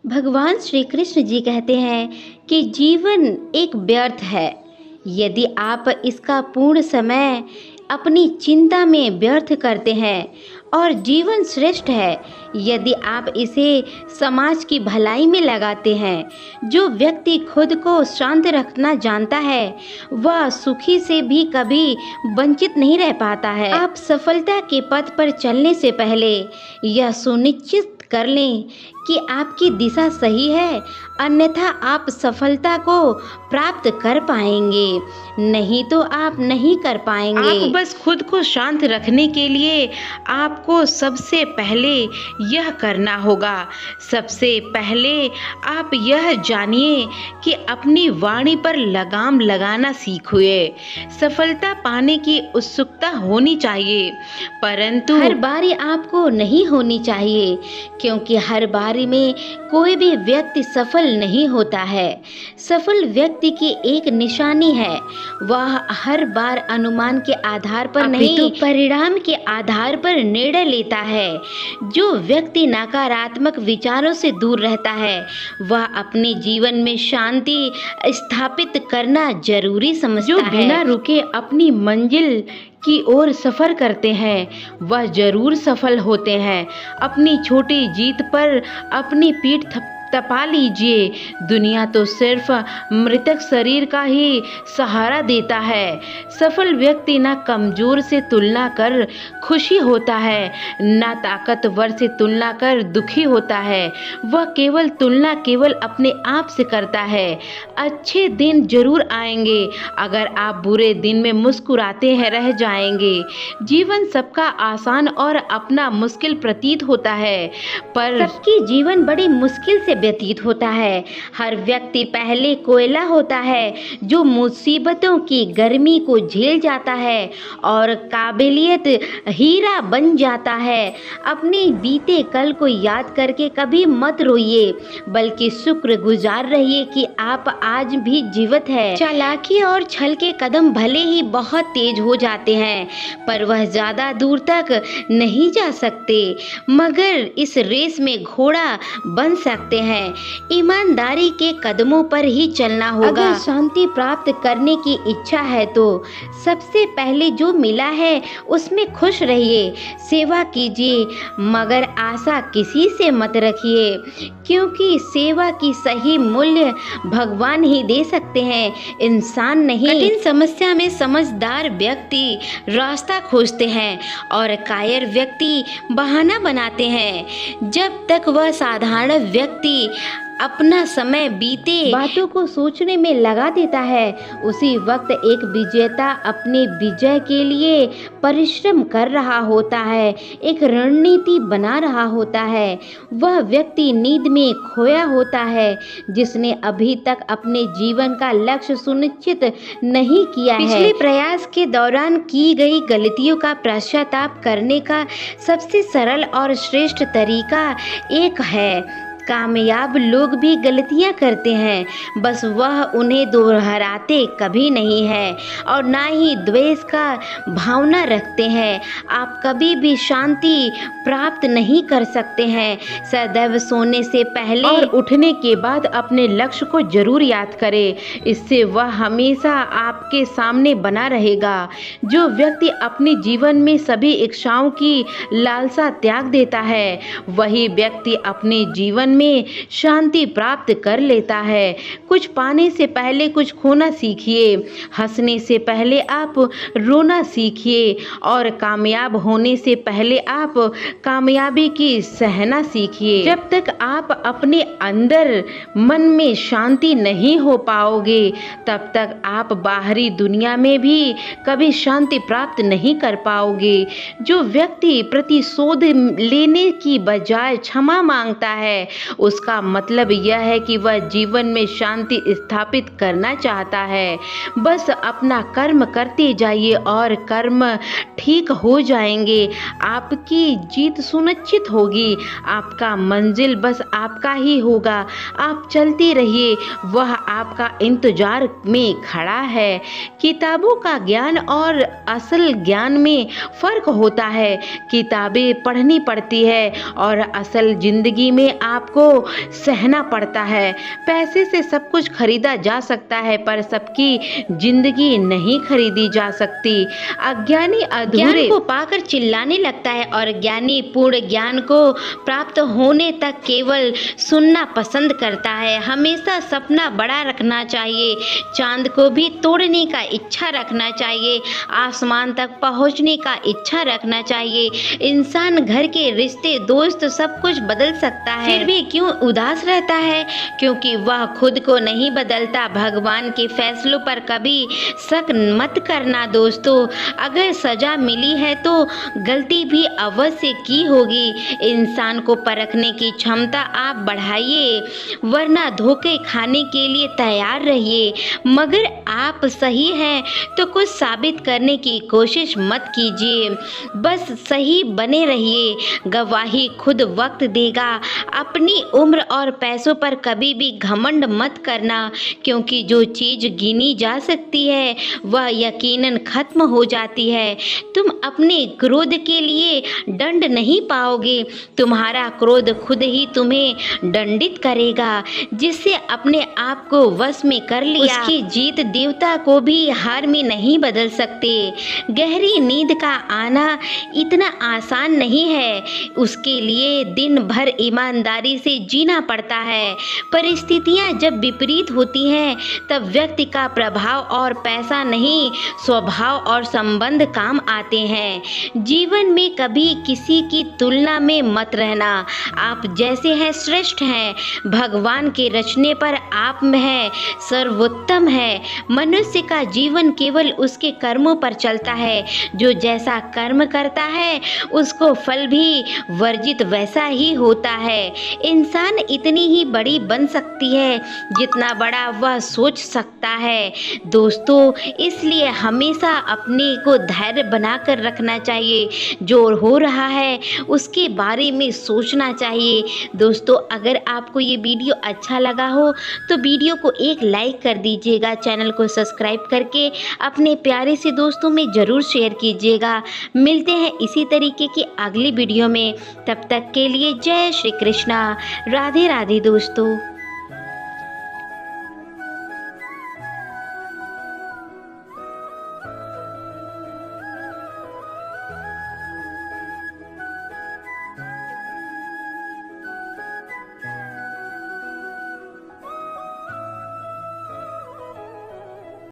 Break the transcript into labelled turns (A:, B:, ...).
A: भगवान श्री कृष्ण जी कहते हैं कि जीवन एक व्यर्थ है। यदि आप इसका पूर्ण समय अपनी चिंता में व्यर्थ करते हैं, और जीवन श्रेष्ठ है यदि आप इसे समाज की भलाई में लगाते हैं। जो व्यक्ति खुद को शांत रखना जानता है वह सुखी से भी कभी वंचित नहीं रह पाता है। आप सफलता के पथ पर चलने से पहले यह सुनिश्चित कर लें कि आपकी दिशा सही है, अन्यथा आप सफलता को प्राप्त कर पाएंगे, नहीं तो आप नहीं कर पाएंगे।
B: आप बस खुद को शांत रखने के लिए आपको सबसे पहले यह करना होगा। सबसे पहले आप यह जानिए कि अपनी वाणी पर लगाम लगाना सीखिए। सफलता पाने की उत्सुकता होनी चाहिए, परंतु
A: हर बारी आपको नहीं होनी चाहिए, क्योंकि हर बारी में कोई भी व्यक्ति सफल नहीं होता है। सफल व्यक्ति की एक निशानी है, वह हर बार अनुमान के आधार पर नहीं तो परिणाम के आधार पर निर्णय लेता है। जो व्यक्ति नकारात्मक विचारों से दूर रहता है वह अपने जीवन में शांति स्थापित करना जरूरी समझता है।
B: जो बिना रुके अपनी मंजिल की ओर सफ़र करते हैं वह जरूर सफल होते हैं। अपनी छोटी जीत पर अपनी पीठ तपा लीजिए। दुनिया तो सिर्फ मृतक शरीर का ही सहारा देता है। सफल व्यक्ति ना कमजोर से तुलना कर खुशी होता है, ना ताकतवर से तुलना कर दुखी होता है। वह केवल अपने आप से करता है। अच्छे दिन जरूर आएंगे अगर आप बुरे दिन में मुस्कुराते हैं रह जाएंगे। जीवन सबका आसान और अपना मुश्किल प्रतीत होता है, पर
A: सबकी जीवन बड़ी मुश्किल से व्यतीत होता है। हर व्यक्ति पहले कोयला होता है जो मुसीबतों की गर्मी को झेल जाता है और काबिलियत हीरा बन जाता है। अपने बीते कल को याद करके कभी मत रोइए, बल्कि शुक्रगुजार रहिए कि आप आज भी जीवित है। चालाकी और छल के कदम भले ही बहुत तेज हो जाते हैं, पर वह ज्यादा दूर तक नहीं जा सकते, मगर इस रेस में घोड़ा बन सकते हैं। ईमानदारी के कदमों पर ही चलना होगा। अगर शांति प्राप्त करने की इच्छा है तो सबसे पहले जो मिला है उसमें खुश रहिए। सेवा कीजिए, मगर आशा किसी से मत रखिए, क्योंकि सेवा की सही मूल्य भगवान ही दे सकते हैं, इंसान नहीं। कठिन समस्या में समझदार व्यक्ति रास्ता खोजते हैं और कायर व्यक्ति बहाना बनाते हैं। जब तक वह साधारण व्यक्ति अपना समय बीते बातों को सोचने में लगा देता है, उसी वक्त एक विजेता अपने विजय के लिए परिश्रम कर रहा होता है, एक रणनीति बना रहा होता है। वह व्यक्ति नींद में खोया होता है जिसने अभी तक अपने जीवन का लक्ष्य सुनिश्चित नहीं किया है। पिछले प्रयास के दौरान की गई गलतियों का पश्चाताप करने का सबसे सरल और श्रेष्ठ तरीका एक है। कामयाब लोग भी गलतियां करते हैं, बस वह उन्हें दोहराते कभी नहीं है और ना ही द्वेष का भावना रखते हैं। आप कभी भी शांति प्राप्त नहीं कर सकते हैं। सदैव सोने से पहले
B: और उठने के बाद अपने लक्ष्य को जरूर याद करें, इससे वह हमेशा आपके सामने बना रहेगा। जो व्यक्ति अपने जीवन में सभी इच्छाओं की लालसा त्याग देता है वही व्यक्ति अपने जीवन में शांति प्राप्त कर लेता है। कुछ पाने से पहले कुछ खोना सीखिए, हंसने से पहले आप रोना सीखिए और कामयाब होने से पहले आप कामयाबी की सहना सीखिए। जब तक आप अपने अंदर मन में शांति नहीं हो पाओगे तब तक आप बाहरी दुनिया में भी कभी शांति प्राप्त नहीं कर पाओगे। जो व्यक्ति प्रतिशोध लेने की बजाय क्षमा मांगता है उसका मतलब यह है कि वह जीवन में शांति स्थापित करना चाहता है। बस अपना कर्म करते जाइए और कर्म ठीक हो जाएंगे। आपकी जीत सुनिश्चित होगी। आपका मंजिल बस आपका ही होगा। आप चलते रहिए, वह आपका इंतजार में खड़ा है। किताबों का ज्ञान और असल ज्ञान में फर्क होता है। किताबें पढ़नी पड़ती है और असल जिंदगी में आपको आपको सहना पड़ता है। पैसे से सब कुछ खरीदा जा सकता है पर सबकी जिंदगी नहीं खरीदी जा सकती। अज्ञानी अधूरे
A: ज्ञान को पाकर चिल्लाने लगता है और ज्ञानी पूर्ण ज्ञान को प्राप्त होने तक केवल सुनना पसंद करता है। हमेशा सपना बड़ा रखना चाहिए, चांद को भी तोड़ने का इच्छा रखना चाहिए, आसमान तक पहुंचने का इच्छा रखना चाहिए। इंसान घर के रिश्ते दोस्त सब कुछ बदल सकता है, फिर भी क्यों उदास रहता है? क्योंकि वह खुद को नहीं बदलता। भगवान के फैसलों पर कभी शक मत करना दोस्तों। अगर सजा मिली है तो गलती भी अवश्य की होगी। इंसान को परखने की क्षमता आप बढ़ाइए, वरना धोखे खाने के लिए तैयार रहिए। मगर आप सही हैं तो कुछ साबित करने की कोशिश मत कीजिए, बस सही बने रहिए। गवाही खुद वक्त देगा। अपनी उम्र और पैसों पर कभी भी घमंड मत करना, क्योंकि जो चीज़ गिनी जा सकती है वह यकीनन खत्म हो जाती है। तुम अपने क्रोध के लिए दंड नहीं पाओगे, तुम्हारा क्रोध खुद ही तुम्हें दंडित करेगा। जिससे अपने आप को वश में कर लिया, उसकी जीत देवता को भी हार में नहीं बदल सकते। गहरी नींद का आना इतना आसान नहीं है, उसके लिए दिन भर ईमानदारी से जीना पड़ता है। परिस्थितियां जब विपरीत होती हैं तब व्यक्ति का प्रभाव और पैसा नहीं, स्वभाव और संबंध काम आते हैं। जीवन में कभी किसी की तुलना में मत रहना। आप जैसे हैं श्रेष्ठ हैं। भगवान के रचने पर आप में है सर्वोत्तम है। मनुष्य का जीवन केवल उसके कर्मों पर चलता है। जो जैसा कर्म करता है उसको फल भी वर्जित वैसा ही होता है। इंसान इतनी ही बड़ी बन सकती है जितना बड़ा वह सोच सकता है दोस्तों। इसलिए हमेशा अपने को धैर्य बनाकर रखना चाहिए। जो हो रहा है उसके बारे में सोचना चाहिए। दोस्तों, अगर आपको ये वीडियो अच्छा लगा हो तो वीडियो को एक लाइक कर दीजिएगा, चैनल को सब्सक्राइब करके अपने प्यारे से दोस्तों में ज़रूर शेयर कीजिएगा। मिलते हैं इसी तरीके की अगली वीडियो में, तब तक के लिए जय श्री कृष्णा, राधे राधे दोस्तों।